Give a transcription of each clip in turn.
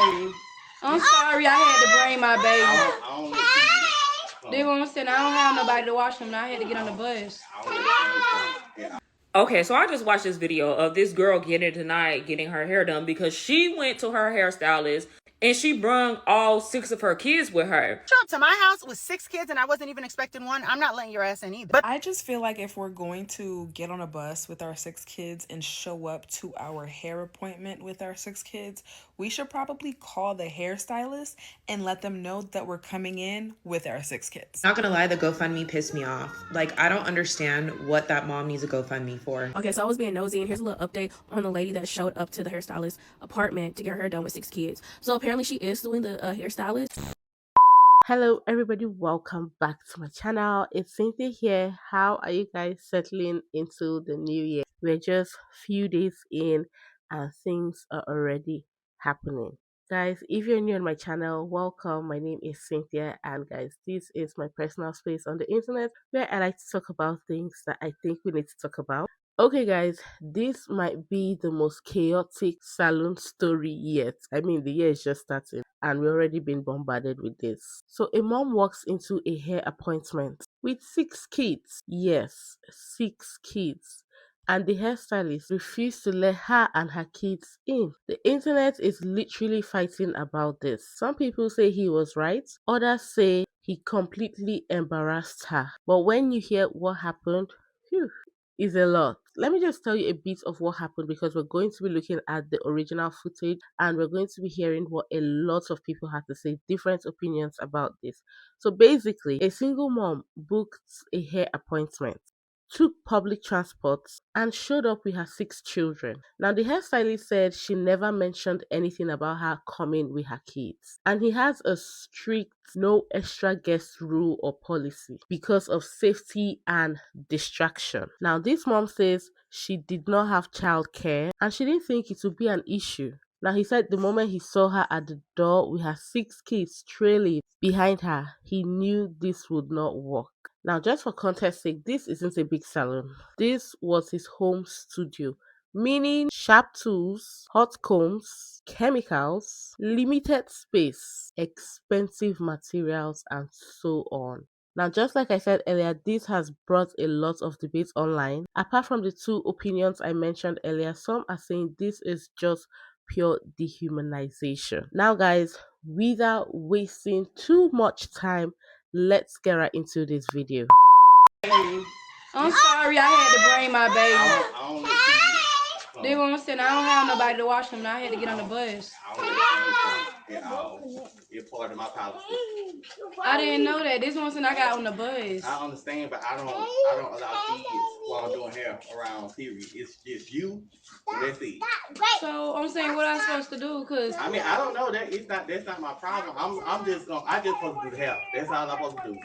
I'm sorry, I had to bring my baby. They won't say I don't have nobody to watch them, and I had to get on the bus. Okay, so I just watched this video of this girl getting denied getting her hair done because she went to her hairstylist and she brung all 6 of her kids with her. Show up to my house with 6 kids and I wasn't even expecting one. I'm not letting your ass in either. But I just feel like if we're going to get on a bus with our 6 kids and show up to our hair appointment with our 6 kids, we should probably call the hairstylist and let them know that we're coming in with our 6 kids. Not gonna lie, the GoFundMe pissed me off. Like, I don't understand what that mom needs a GoFundMe for. Okay, so I was being nosy, and here's a little update on the lady that showed up to the hairstylist apartment to get her hair done with 6 kids. So apparently she is suing the hairstylist. Hello everybody, welcome back to my channel. It's Cynthia here. How are you guys settling into the new year? We're just few days in and things are already happening. Guys, if you're new on my channel, welcome. My name is Cynthia, and guys, this is my personal space on the internet where I like to talk about things that I think we need to talk about. Okay guys, this might be the most chaotic salon story yet. I mean, the year is just starting and we've already been bombarded with this. So a mom walks into a hair appointment with 6 kids. Yes, 6 kids. And the hairstylist refused to let her and her kids in. The internet is literally fighting about this. Some people say he was right, others say he completely embarrassed her. But when you hear what happened, phew, is a lot. Let me just tell you a bit of what happened because we're going to be looking at the original footage and we're going to be hearing what a lot of people had to say, different opinions about this. So basically, a single mom booked a hair appointment, took public transport, and showed up with her 6 children. Now, the hairstylist said she never mentioned anything about her coming with her kids. And he has a strict no extra guest rule or policy because of safety and distraction. Now, this mom says she did not have childcare and she didn't think it would be an issue. Now, he said the moment he saw her at the door with her 6 kids trailing behind her, he knew this would not work. Now, just for context sake, this isn't a big salon. This was his home studio, meaning sharp tools, hot combs, chemicals, limited space, expensive materials, and so on. Now, just like I said earlier, this has brought a lot of debates online. Apart from the 2 opinions I mentioned earlier, some are saying this is just pure dehumanization. Now, guys, without wasting too much time, let's get right into this video. I'm sorry, I had to bring my baby. They won't say I don't have nobody to watch them, and I had to get on the bus. You're part of my policy. I didn't know that. This one said I got on the bus. I understand, but I don't allow kids while I'm doing hair around. Period. It's just you. And that's it. So I'm saying, what I'm supposed to do? Cause I mean, I don't know that. That's not my problem. I just supposed to do the hair. That's all I'm supposed to do.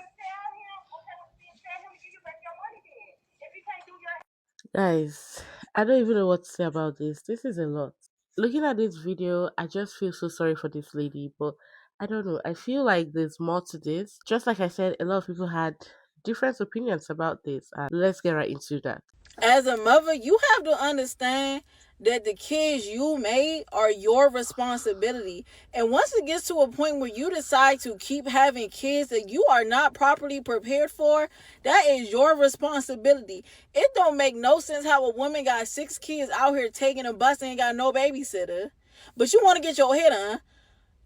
Guys, I don't even know what to say about this. This is a lot. Looking at this video, I just feel so sorry for this lady, but I don't know. I feel like there's more to this. Just like I said, a lot of people had different opinions about this, and let's get right into that. As a mother, you have to understand that the kids you made are your responsibility. And once it gets to a point where you decide to keep having kids that you are not properly prepared for, that is your responsibility. It don't make no sense how a woman got 6 kids out here taking a bus and ain't got no babysitter, but you want to get your hair done.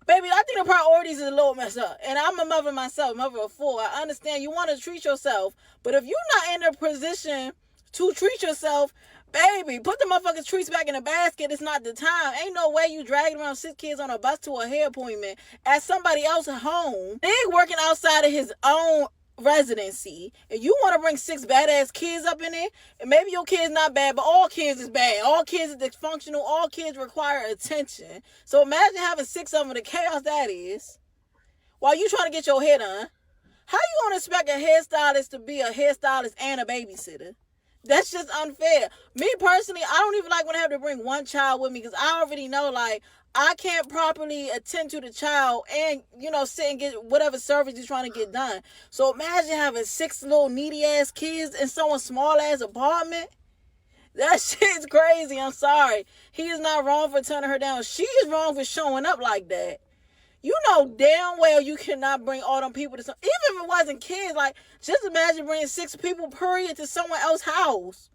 Baby, I think the priorities is a little messed up. And I'm a mother myself, mother of 4. I understand you want to treat yourself, but if you're not in a position to treat yourself, baby, put the motherfucking treats back in the basket. It's not the time. Ain't no way you dragging around 6 kids on a bus to a hair appointment at somebody else's home. They working outside of his own residency, and you want to bring 6 badass kids up in there, and maybe your kid's not bad, but all kids is bad. All kids is dysfunctional. All kids require attention. So imagine having 6 of them, the chaos that is, while you trying to get your hair done. How you gonna expect a hairstylist to be a hairstylist and a babysitter? That's just unfair. Me personally, I don't even like when I have to bring one child with me because I already know, like, I can't properly attend to the child and, sit and get whatever service you're trying to get done. So imagine having 6 little needy ass kids in someone's small ass apartment. That shit's crazy. I'm sorry. He is not wrong for turning her down. She is wrong for showing up like that. You know damn well you cannot bring all them people to some. Even if it wasn't kids, like, just imagine bringing 6 people, period, to someone else's house.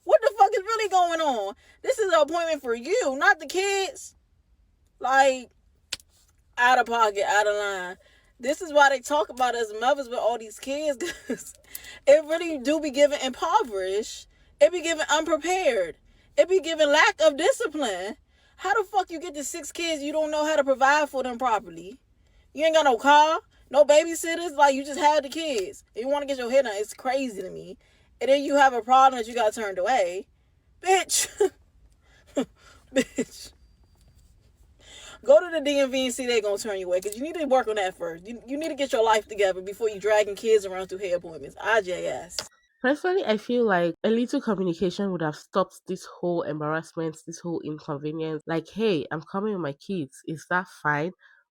What the fuck is really going on? This is an appointment for you, not the kids. Like, out of pocket, out of line. This is why they talk about us mothers with all these kids, because it really do be given impoverished. It be given unprepared. It be given lack of discipline. How the fuck you get to 6 kids, you don't know how to provide for them properly? You ain't got no car, no babysitters, like, you just have the kids. If you want to get your head on, it's crazy to me. And then you have a problem that you got turned away. Bitch. Bitch. Go to the DMV and see they're going to turn you away, because you need to work on that first. You need to get your life together before you dragging kids around through hair appointments. IJS. Personally, I feel like a little communication would have stopped this whole embarrassment, this whole inconvenience. Like, hey, I'm coming with my kids. Is that fine?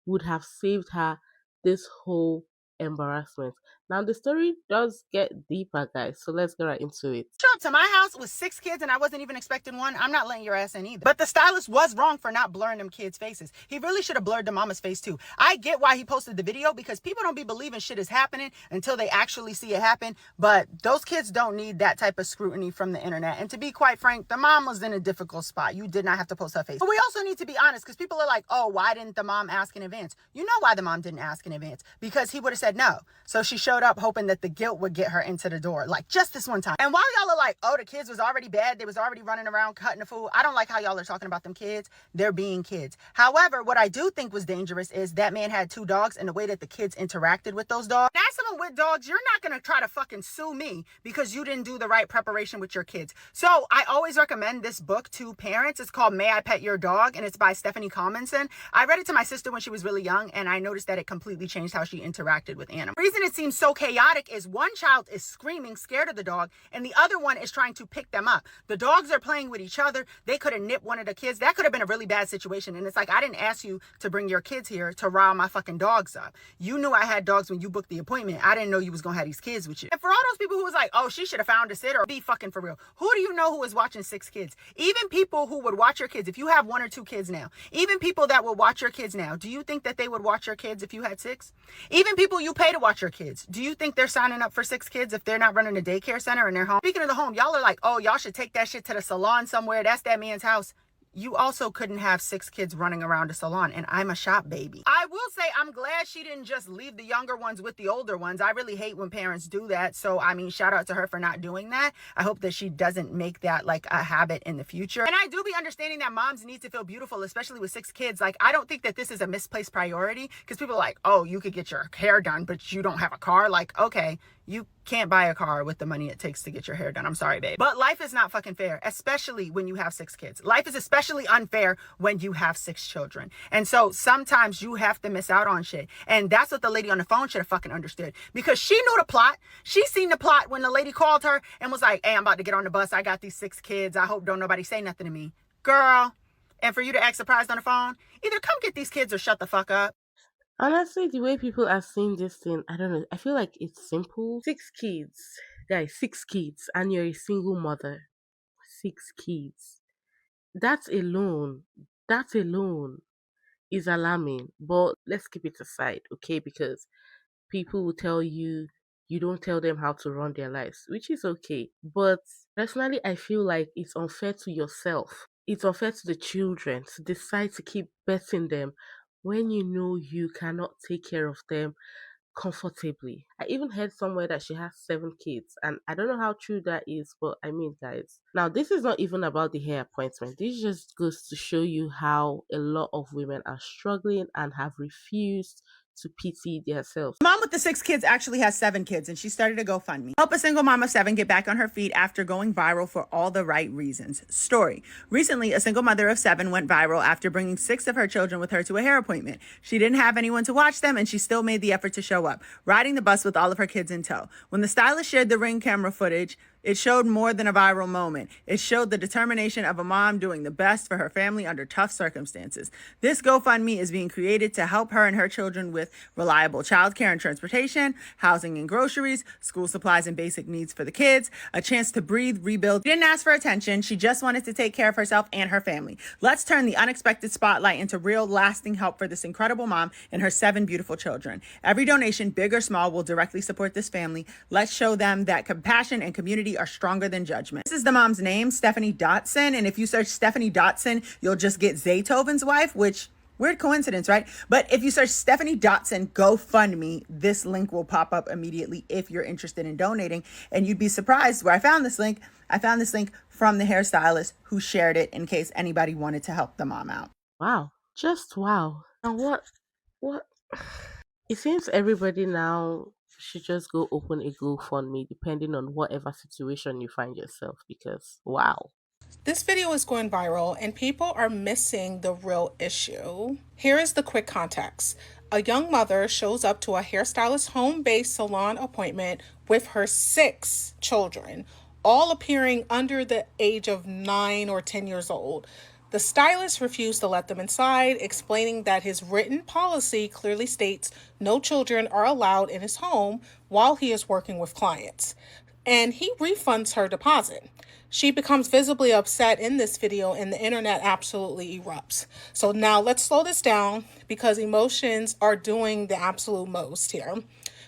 Would have saved her this whole embarrassment. Now, the story does get deeper, guys, so let's get right into it. Show up to my house with 6 kids and I wasn't even expecting one. I'm not letting your ass in either. But the stylist was wrong for not blurring them kids' faces. He really should have blurred the mama's face too. I get why he posted the video, because people don't be believing shit is happening until they actually see it happen. But those kids don't need that type of scrutiny from the internet. And to be quite frank, the mom was in a difficult spot. You did not have to post her face. But we also need to be honest, because people are like, oh, why didn't the mom ask in advance? You know why the mom didn't ask in advance? Because he would have said no. So she showed up hoping that the guilt would get her into the door, like just this one time. And while y'all are like, oh, the kids was already bad, they was already running around cutting the food, I don't like how y'all are talking about them kids. They're being kids. However, what I do think was dangerous is that man had 2 dogs, and the way that the kids interacted with those dogs. As someone with dogs, you're not gonna try to fucking sue me because you didn't do the right preparation with your kids. So I always recommend this book to parents. It's called May I Pet Your Dog, and it's by Stephanie Colmanson. I read it to my sister when she was really young, and I noticed that it completely changed how she interacted with animals. The reason it seems so chaotic is one child is screaming, scared of the dog, and the other one is trying to pick them up. The dogs are playing with each other. They could have nipped one of the kids. That could have been a really bad situation. And it's like, I didn't ask you to bring your kids here to rile my fucking dogs up. You knew I had dogs when you booked the appointment. I didn't know you was gonna have these kids with you. And for all those people who was like, oh, she should have found a sitter, be fucking for real. Who do you know who is watching 6 kids? Even people who would watch your kids, if you have 1 or 2 kids now, even people that would watch your kids now, do you think that they would watch your kids if you had 6? Even people you pay to watch your kids, do you think they're signing up for 6 kids if they're not running a daycare center in their home? Speaking of the home, y'all are like, oh, y'all should take that shit to the salon somewhere. That's that man's house. You also couldn't have 6 kids running around a salon, and I'm a shop baby. I will say I'm glad she didn't just leave the younger ones with the older ones. I really hate when parents do that. So, I mean, shout out to her for not doing that. I hope that she doesn't make that like a habit in the future. And I do be understanding that moms need to feel beautiful, especially with 6 kids. Like, I don't think that this is a misplaced priority, because people are like, oh, you could get your hair done, but you don't have a car. Like, okay, you can't buy a car with the money it takes to get your hair done. I'm sorry, babe. But life is not fucking fair, especially when you have 6 kids. Life is especially unfair when you have 6 children. And so sometimes you have to miss out on shit. And that's what the lady on the phone should have fucking understood, because she knew the plot. She seen the plot when the lady called her and was like, hey, I'm about to get on the bus. I got these 6 kids. I hope don't nobody say nothing to me. Girl. And for you to act surprised on the phone, either come get these kids or shut the fuck up. Honestly, the way people are seeing this thing, I don't know. I feel like it's simple. 6 kids. Guys, 6 kids, and you're a single mother. 6 kids. That alone is alarming. But let's keep it aside, okay? Because people will tell you you don't tell them how to run their lives, which is okay. But personally, I feel like it's unfair to yourself. It's unfair to the children to decide to keep birthing them when you know you cannot take care of them comfortably. I even heard somewhere that she has 7 kids, and I don't know how true that is, but I mean, guys. Now, this is not even about the hair appointment. This just goes to show you how a lot of women are struggling and have refused to pity themselves. Mom with the 6 kids actually has 7 kids, and she started a GoFundMe. Help a single mom of 7 get back on her feet after going viral for all the right reasons. Story. Recently, a single mother of 7 went viral after bringing 6 of her children with her to a hair appointment. She didn't have anyone to watch them, and she still made the effort to show up, riding the bus with all of her kids in tow. When the stylist shared the Ring camera footage, It showed more than a viral moment. It showed the determination of a mom doing the best for her family under tough circumstances. This GoFundMe is being created to help her and her children with reliable childcare and transportation, housing and groceries, school supplies and basic needs for the kids, a chance to breathe, rebuild. She didn't ask for attention. She just wanted to take care of herself and her family. Let's turn the unexpected spotlight into real, lasting help for this incredible mom and her 7 beautiful children. Every donation, big or small, will directly support this family. Let's show them that compassion and community are stronger than judgment. This is the mom's name, Stephanie Dotson. And if you search Stephanie Dotson, you'll just get Zaytoven's wife, which, weird coincidence, right? But if you search Stephanie Dotson GoFundMe, this link will pop up immediately if you're interested in donating. And you'd be surprised where I found this link. I found this link from the hairstylist who shared it in case anybody wanted to help the mom out. Wow. Just wow. And what? It seems everybody now should just go open a GoFundMe depending on whatever situation you find yourself, because wow. This video is going viral and people are missing the real issue. Here is the quick context. A young mother shows up to a hairstylist's home-based salon appointment with her 6 children, all appearing under the age of 9 or 10 years old. The stylist refused to let them inside, explaining that his written policy clearly states no children are allowed in his home while he is working with clients. And he refunds her deposit. She becomes visibly upset in this video and the internet absolutely erupts. So now let's slow this down because emotions are doing the absolute most here.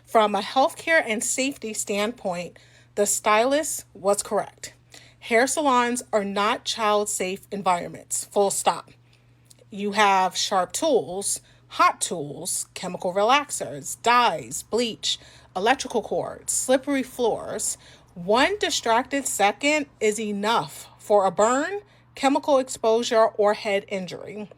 From a healthcare and safety standpoint, the stylist was correct. Hair salons are not child-safe environments, full stop. You have sharp tools, hot tools, chemical relaxers, dyes, bleach, electrical cords, slippery floors. One distracted second is enough for a burn, chemical exposure, or head injury.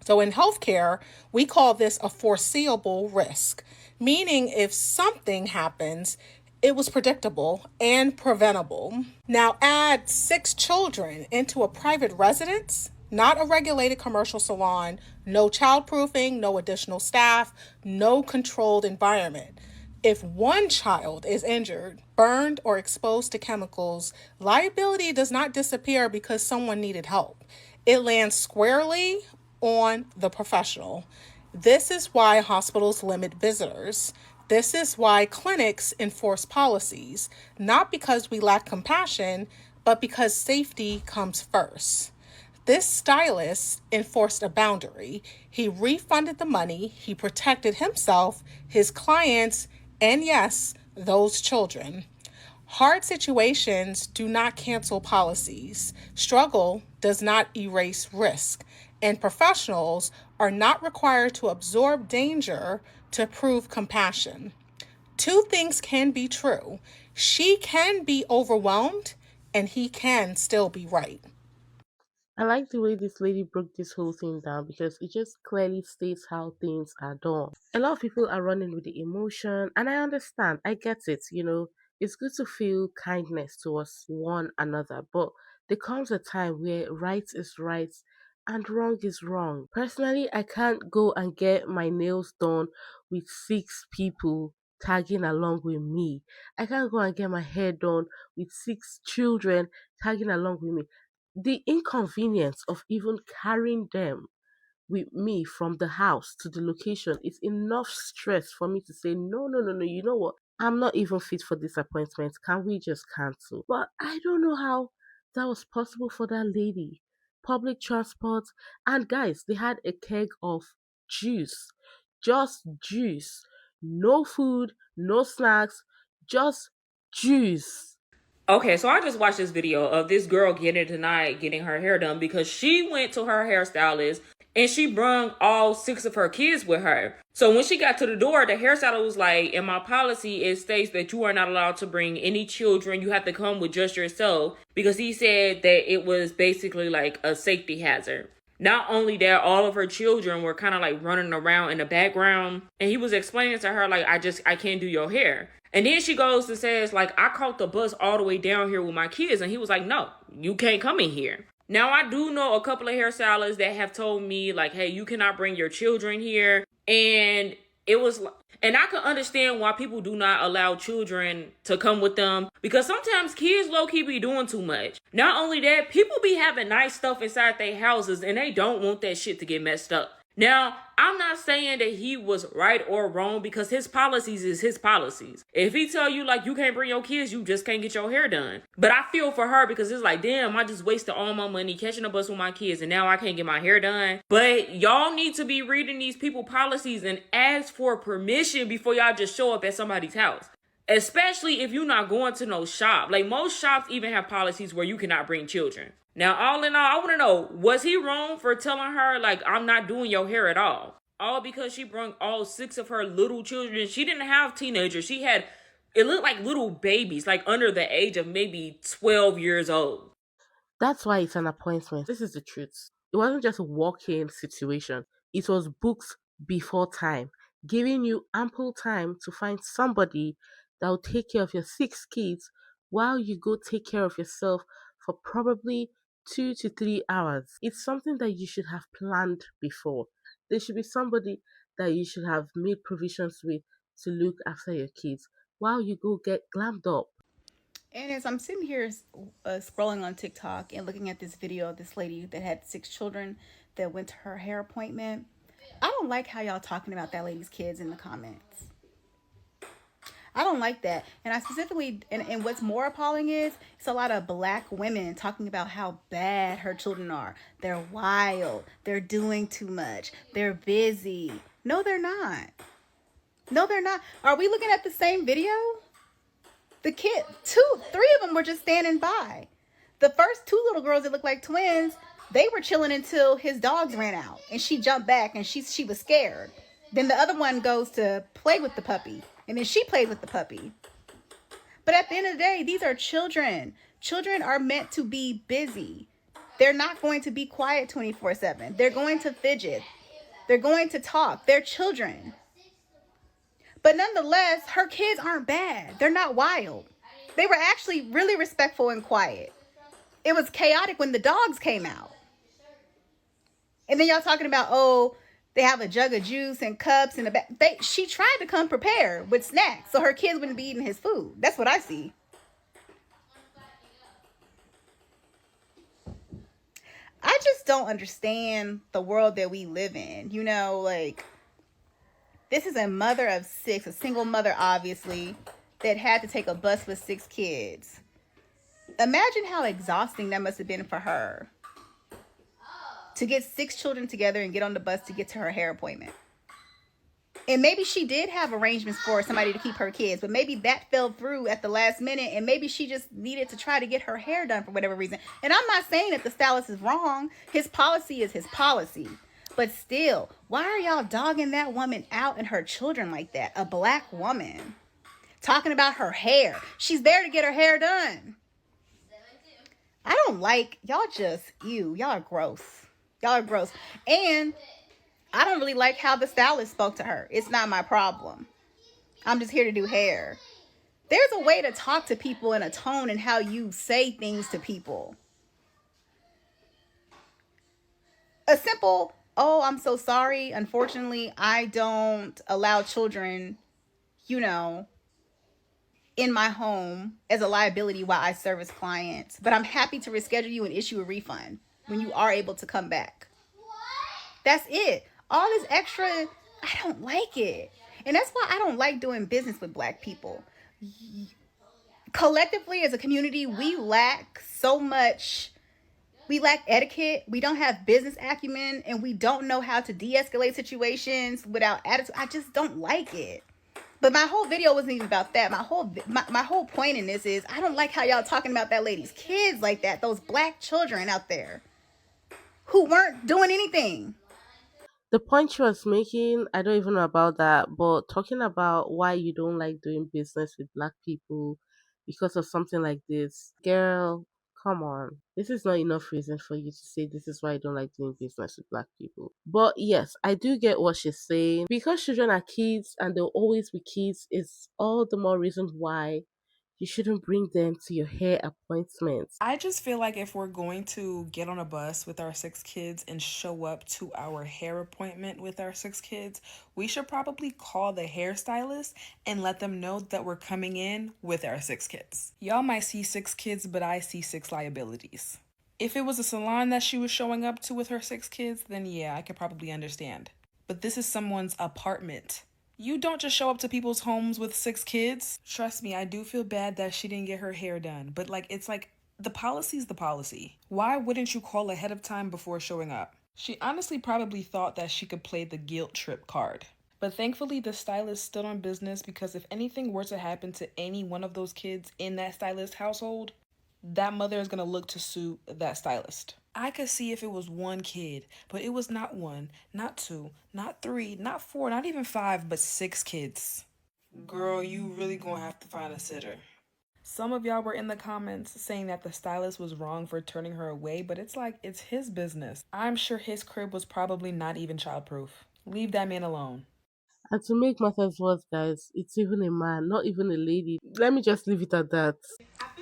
So in healthcare, we call this a foreseeable risk, meaning if something happens, it was predictable and preventable. Now add 6 children into a private residence, not a regulated commercial salon, no childproofing, no additional staff, no controlled environment. If one child is injured, burned, or exposed to chemicals, liability does not disappear because someone needed help. It lands squarely on the professional. This is why hospitals limit visitors. This is why clinics enforce policies, not because we lack compassion, but because safety comes first. This stylist enforced a boundary. He refunded the money, he protected himself, his clients, and yes, those children. Hard situations do not cancel policies. Struggle does not erase risk. And professionals are not required to absorb danger to prove compassion. 2 things can be true. She can be overwhelmed and he can still be right. I like the way this lady broke this whole thing down because it just clearly states how things are done. A lot of people are running with the emotion, and I understand. I get it. It's good to feel kindness towards one another, but there comes a time where right is right and wrong is wrong. Personally, I can't go and get my nails done with 6 people tagging along with me. I can't go and get my hair done with 6 children tagging along with me. The inconvenience of even carrying them with me from the house to the location is enough stress for me to say, no, no, no, no, you know what? I'm not even fit for this appointment. Can we just cancel? But I don't know how that was possible for that lady. Public transport, and guys, they had a keg of juice. Just juice. No food, no snacks, just juice. Okay, so I just watched this video of this girl getting her hair done because she went to her hairstylist and she brung all 6 of her kids with her. So when she got to the door, the hairstylist was like, in my policy, it states that you are not allowed to bring any children. You have to come with just yourself, because he said that it was basically like a safety hazard. Not only that, all of her children were kind of like running around in the background, and he was explaining to her, like, I can't do your hair. And then she goes and says, like, I caught the bus all the way down here with my kids. And he was like, no, you can't come in here. Now, I do know a couple of hairstylists that have told me, like, hey, you cannot bring your children here. And it was, and I can understand why people do not allow children to come with them, because sometimes kids low-key be doing too much. Not only that, people be having nice stuff inside their houses and they don't want that shit to get messed up. Now, I'm not saying that he was right or wrong, because his policies is his policies. If he tell you like you can't bring your kids, you just can't get your hair done. But I feel for her, because it's like, damn, I just wasted all my money catching a bus with my kids and now I can't get my hair done. But y'all need to be reading these people policies and ask for permission before y'all just show up at somebody's house. Especially if you're not going to no shop. Like, most shops even have policies where you cannot bring children. Now, all in all, I want to know, was he wrong for telling her, like, I'm not doing your hair at all? All because she brought all 6 of her little children. She didn't have teenagers. She had, it looked like little babies, like under the age of maybe 12 years old. That's why it's an appointment. This is the truth. It wasn't just a walk-in situation. It was booked before time, giving you ample time to find somebody that will take care of your 6 kids while you go take care of yourself for probably 2 to 3 hours. It's something that you should have planned before. There should be somebody that you should have made provisions with to look after your kids while you go get glammed up. And as I'm sitting here scrolling on TikTok and looking at this video of this lady that had 6 children that went to her hair appointment, I don't like how y'all talking about that lady's kids in the comments. I don't like that. And I specifically, and what's more appalling is, it's a lot of black women talking about how bad her children are. They're wild. They're doing too much. They're busy. No, they're not. No, they're not. Are we looking at the same video? The kid, 3 of them were just standing by. The first 2 little girls that looked like twins, they were chilling until his dogs ran out. And she jumped back and she was scared. Then the other one goes to play with the puppy. And then she played with the puppy. But at the end of the day, these are children. Children are meant to be busy. They're not going to be quiet 24/7. They're going to fidget. They're going to talk. They're children. But nonetheless, her kids aren't bad. They're not wild. They were actually really respectful and quiet. It was chaotic when the dogs came out. And then y'all talking about, oh, they have a jug of juice and cups in the back. She tried to come prepared with snacks so her kids wouldn't be eating his food. That's what I see. I just don't understand the world that we live in. You know, like, this is a mother of 6, a single mother, obviously, that had to take a bus with 6 kids. Imagine how exhausting that must have been for her to get 6 children together and get on the bus to get to her hair appointment. And maybe she did have arrangements for somebody to keep her kids, but maybe that fell through at the last minute, and maybe she just needed to try to get her hair done for whatever reason. And I'm not saying that the stylist is wrong. His policy is his policy. But still, why are y'all dogging that woman out and her children like that? A black woman. Talking about her hair. She's there to get her hair done. I don't like, y'all just, ew, y'all are gross. Y'all are gross. And I don't really like how the stylist spoke to her. It's not my problem. I'm just here to do hair. There's a way to talk to people in a tone and how you say things to people. A simple, oh, I'm so sorry. Unfortunately, I don't allow children, you know, in my home as a liability while I service clients. But I'm happy to reschedule you and issue a refund when you are able to come back. That's it. All this extra, I don't like it. And that's why I don't like doing business with black people. Collectively, as a community, we lack so much. We lack etiquette. We don't have business acumen, and we don't know how to de-escalate situations without attitude. I just don't like it. But my whole video wasn't even about that. My whole point in this is I don't like how y'all talking about that lady's kids like that. Those black children out there who weren't doing anything. The point she was making, I don't even know about that, but talking about why you don't like doing business with black people because of something like this, girl, come on. This is not enough reason for you to say this is why I don't like doing business with black people. But yes, I do get what she's saying. Because children are kids and they'll always be kids, is all the more reason why you shouldn't bring them to your hair appointments. I just feel like if we're going to get on a bus with our 6 kids and show up to our hair appointment with our 6 kids, we should probably call the hairstylist and let them know that we're coming in with our 6 kids. Y'all might see 6 kids, but I see 6 liabilities. If it was a salon that she was showing up to with her 6 kids, then yeah, I could probably understand. But this is someone's apartment. You don't just show up to people's homes with 6 kids. Trust me, I do feel bad that she didn't get her hair done. But it's like the policy's the policy. Why wouldn't you call ahead of time before showing up? She honestly probably thought that she could play the guilt trip card. But thankfully, the stylist stood on business, because if anything were to happen to any one of those kids in that stylist household, that mother is going to look to sue that stylist. I could see if it was one kid, but it was not one, not two, not three, not four, not even 5, but 6 kids. Girl, you really gonna have to find a sitter. Some of y'all were in the comments saying that the stylist was wrong for turning her away, but it's his business. I'm sure his crib was probably not even childproof. Leave that man alone. And to make matters worse, guys, it's even a man, not even a lady. Let me just leave it at that.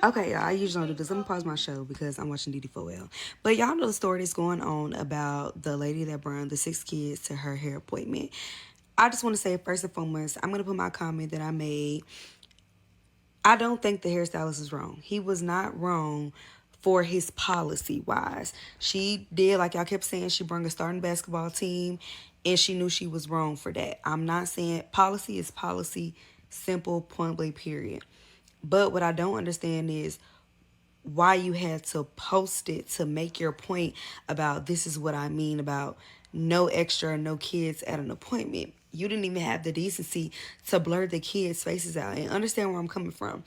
Okay, y'all, I usually don't do this. Let me pause my show because I'm watching DD4L. But y'all know the story that's going on about the lady that brought the 6 kids to her hair appointment. I just want to say, first and foremost, I'm going to put my comment that I made. I don't think the hairstylist is wrong. He was not wrong for his policy-wise. She did, like y'all kept saying, she brought a starting basketball team, and she knew she was wrong for that. I'm not saying policy is policy, simple, point blank, period. But what I don't understand is why you had to post it to make your point about this is what I mean about no extra, no kids at an appointment. You didn't even have the decency to blur the kids' faces out. And understand where I'm coming from.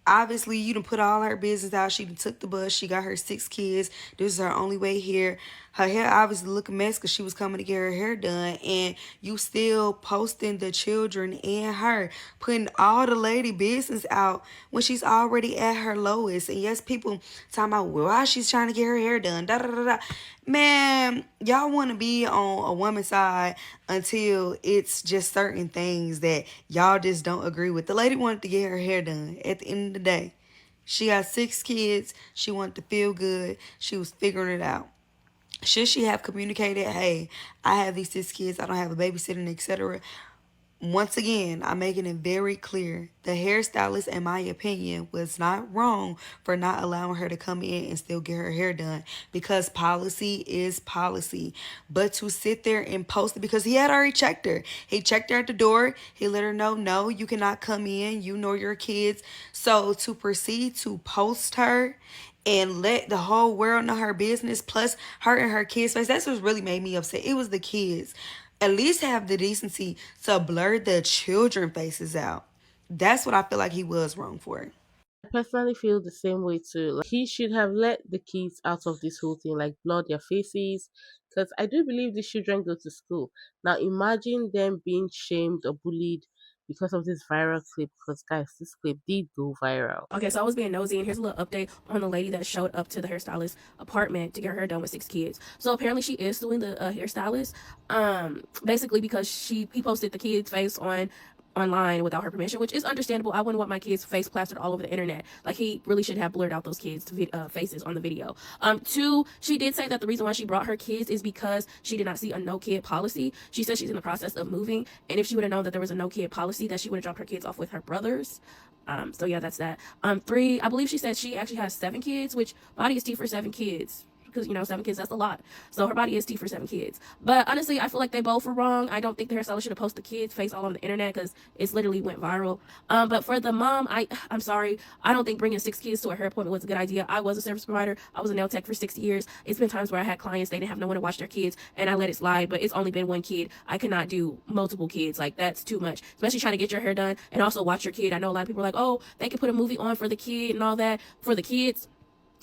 Obviously, you done put all her business out. She done took the bus. She got her 6 kids. This is her only way here. Her hair obviously look a mess because she was coming to get her hair done. And you still posting the children and her, putting all the lady business out when she's already at her lowest. And yes, people talking about why she's trying to get her hair done. Da da da da. Man, y'all want to be on a woman's side until it's just certain things that y'all just don't agree with. The lady wanted to get her hair done at the end of the day. She got 6 kids. She wanted to feel good. She was figuring it out. Should she have communicated, hey, I have these 6 kids, I don't have a babysitting, etc.? Once again, I'm making it very clear. The hairstylist, in my opinion, was not wrong for not allowing her to come in and still get her hair done, because policy is policy. But to sit there and post it, because he had already checked her. He checked her at the door. He let her know, no, you cannot come in. You nor your kids. So to proceed to post her and let the whole world know her business, plus her and her kids' face, that's what really made me upset. It was the kids. At least have the decency to blur the children faces out. That's what I feel like he was wrong for. I personally feel the same way too. Like, he should have let the kids out of this whole thing, like blur their faces, because I do believe these children go to school. Now imagine them being shamed or bullied because of this viral clip, because guys, this clip did go viral. Okay, so I was being nosy, and here's a little update on the lady that showed up to the hairstylist apartment to get her hair done with 6 kids. So apparently she is suing the hairstylist, basically because he posted the kid's face online without her permission, which is understandable. I wouldn't want my kid's face plastered all over the internet. Like, he really should have blurred out those kids' faces on the video. 2, she did say that the reason why she brought her kids is because she did not see a no kid policy. She said she's in the process of moving, and if she would have known that there was a no kid policy, that she would have dropped her kids off with her brothers. So yeah, that's that. 3, I believe she said she actually has 7 kids, which body is T for 7 kids. Because, 7 kids, that's a lot. So her body is T for 7 kids. But honestly, I feel like they both were wrong. I don't think the hairstylist should have posted the kids' face all over the internet, because it's literally went viral. But for the mom, I'm sorry. I don't think bringing 6 kids to a hair appointment was a good idea. I was a service provider. I was a nail tech for 6 years. It's been times where I had clients, they didn't have no one to watch their kids, and I let it slide. But it's only been 1 kid. I cannot do multiple kids. Like, that's too much. Especially trying to get your hair done and also watch your kid. I know a lot of people are like, oh, they can put a movie on for the kid and all that for the kids.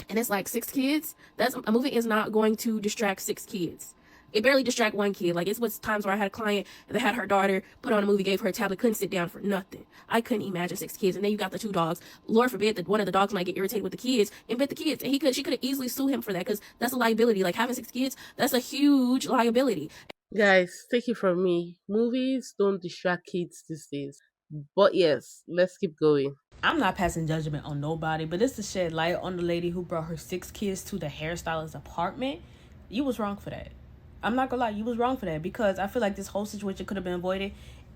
And it's like 6 kids. That's a movie is not going to distract 6 kids. It barely distract 1 kid. Like, it's what's times where I had a client that had her daughter put on a movie, gave her a tablet, couldn't sit down for nothing. I couldn't imagine 6 kids. And then you got the 2 dogs. Lord forbid that one of the dogs might get irritated with the kids and bit the kids. And she could have easily sued him for that, because that's a liability. Like, having 6 kids, that's a huge liability. Guys, take it from me. Movies don't distract kids these days. But yes, let's keep going. I'm not passing judgment on nobody, but this to shed light on the lady who brought her 6 kids to the hairstylist's apartment. You was wrong for that. I'm not gonna lie, you was wrong for that because I feel like this whole situation could have been avoided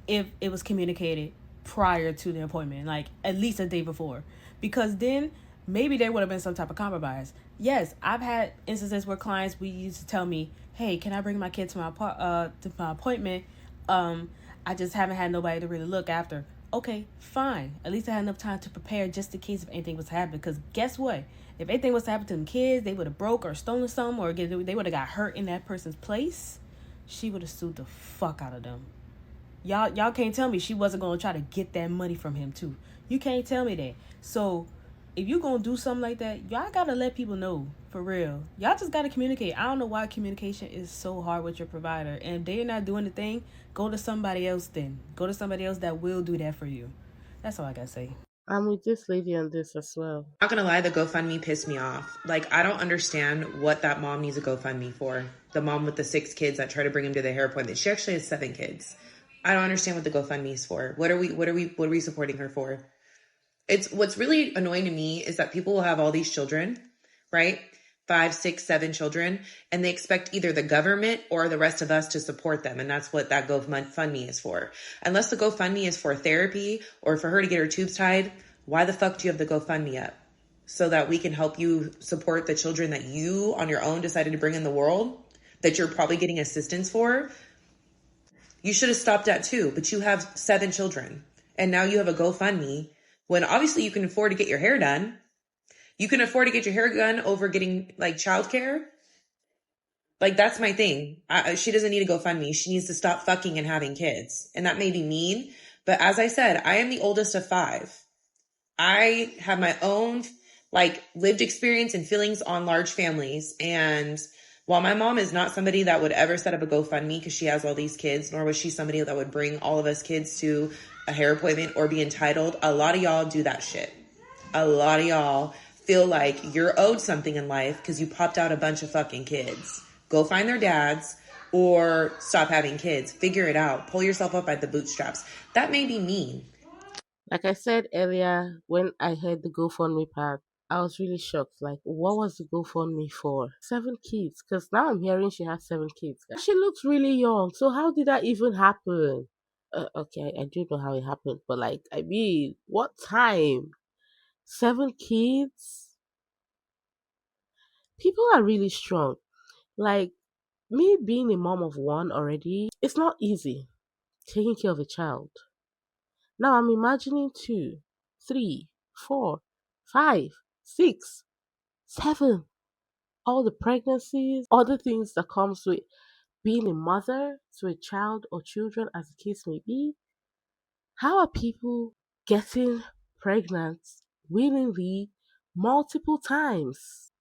if it was communicated prior to the appointment, like at least a day before. Because then maybe there would have been some type of compromise. Yes, I've had instances where clients we used to tell me, "Hey, can I bring my kid to my appointment? I just haven't had nobody to really look after." Okay, fine. At least I had enough time to prepare just in case if anything was to happen. Because guess what? If anything was to happen to them kids, they would have broke or stolen something, or they would have got hurt in that person's place. She would have sued the fuck out of them. Y'all can't tell me she wasn't gonna try to get that money from him too. You can't tell me that. So if you gonna do something like that, y'all gotta let people know for real. Y'all just gotta communicate. I don't know why communication is so hard with your provider. And if they're not doing the thing, go to somebody else then. Go to somebody else that will do that for you. That's all I gotta say. I'm with this lady on this as well. Not gonna lie, the GoFundMe pissed me off. Like, I don't understand what that mom needs a GoFundMe for. The mom with the 6 kids that try to bring him to the hair appointment. She actually has 7 kids. I don't understand what the GoFundMe is for. What are we supporting her for? It's what's really annoying to me is that people will have all these children, right? 5, 6, 7 children, and they expect either the government or the rest of us to support them. And that's what that GoFundMe is for. Unless the GoFundMe is for therapy or for her to get her tubes tied, why the fuck do you have the GoFundMe up? So that we can help you support the children that you on your own decided to bring in the world, that you're probably getting assistance for. You should have stopped at 2, but you have 7 children. And now you have a GoFundMe when obviously you can afford to get your hair done. You can afford to get your hair done over getting like childcare. Like, that's my thing. She doesn't need to GoFundMe. She needs to stop fucking and having kids. And that may be mean. But as I said, I am the oldest of 5. I have my own like lived experience and feelings on large families. And while my mom is not somebody that would ever set up a GoFundMe because she has all these kids, nor was she somebody that would bring all of us kids to a hair appointment or be entitled, a lot of y'all do that shit. A lot of y'all feel like you're owed something in life because you popped out a bunch of fucking kids. Go find their dads or stop having kids. Figure it out. Pull yourself up by the bootstraps. That may be mean. Like I said earlier, when I heard the GoFundMe part, I was really shocked. Like, what was the GoFundMe for? 7 kids. Because now I'm hearing she has 7 kids. She looks really young. So how did that even happen? Okay, I do know how it happened. But like, I mean, what time? 7 kids? People are really strong. Like, me being a mom of one already, it's not easy taking care of a child. Now I'm imagining 2, 3, 4, 5, 6, 7. All the pregnancies, other things that comes with being a mother to a child or children as the case may be. How are people getting pregnant willingly multiple times?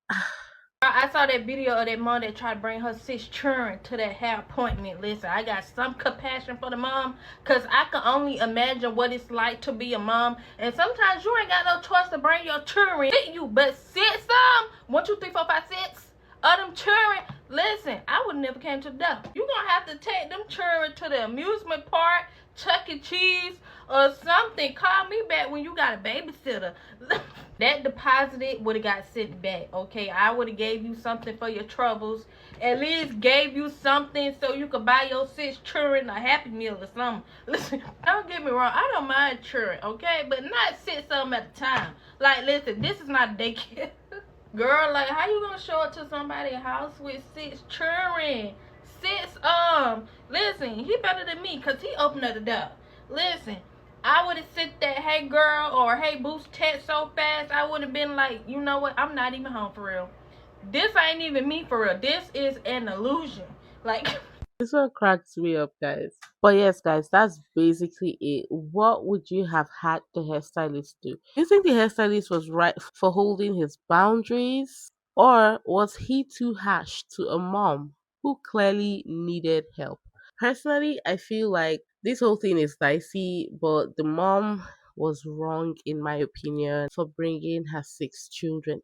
I saw that video of that mom that tried to bring her 6 children to that hair appointment. Listen, I got some compassion for the mom because I can only imagine what it's like to be a mom. And sometimes you ain't got no choice to bring your children with you, but sit some 1, 2, 3, 4, 5, 6 of them children. Listen, I would never came to the door. You gonna have to take them children to the amusement park, Chuck E. Cheese, or something. Call me back when you got a babysitter. That deposited would have got sent back, okay? I would have gave you something for your troubles. At least gave you something so you could buy your 6 children a Happy Meal or something. Listen, don't get me wrong. I don't mind children, okay? But not 6 of them at a time. Like, listen, this is not a daycare. Girl, like, how you gonna show up to somebody's house with 6 children? 6, listen, he better than me because he opened up the door. Listen, I would have sent that hey girl or hey boost text so fast, I would have been like, you know what, I'm not even home for real. This ain't even me for real. This is an illusion. Like, This one cracks me up, guys. But yes, guys, that's basically it. What would you have had the hairstylist do? Do you think the hairstylist was right for holding his boundaries? Or was he too harsh to a mom who clearly needed help? Personally, I feel like this whole thing is dicey, but the mom was wrong, in my opinion, for bringing her 6 children.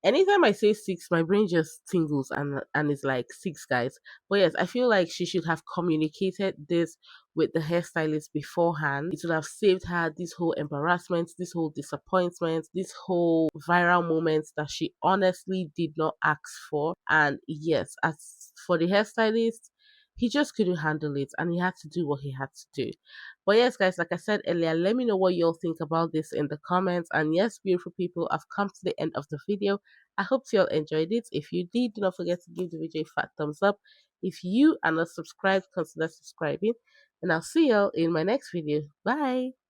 Anytime I say six, my brain just tingles and it's like six guys. But yes, I feel like she should have communicated this with the hairstylist beforehand. It would have saved her this whole embarrassment, this whole disappointment, this whole viral moment that she honestly did not ask for. And yes, as for the hairstylist, he just couldn't handle it and he had to do what he had to do. But yes, guys, like I said earlier, let me know what you all think about this in the comments. And yes, beautiful people, I've come to the end of the video. I hope you all enjoyed it. If you did, do not forget to give the video a fat thumbs up. If you are not subscribed, consider subscribing. And I'll see y'all in my next video. Bye.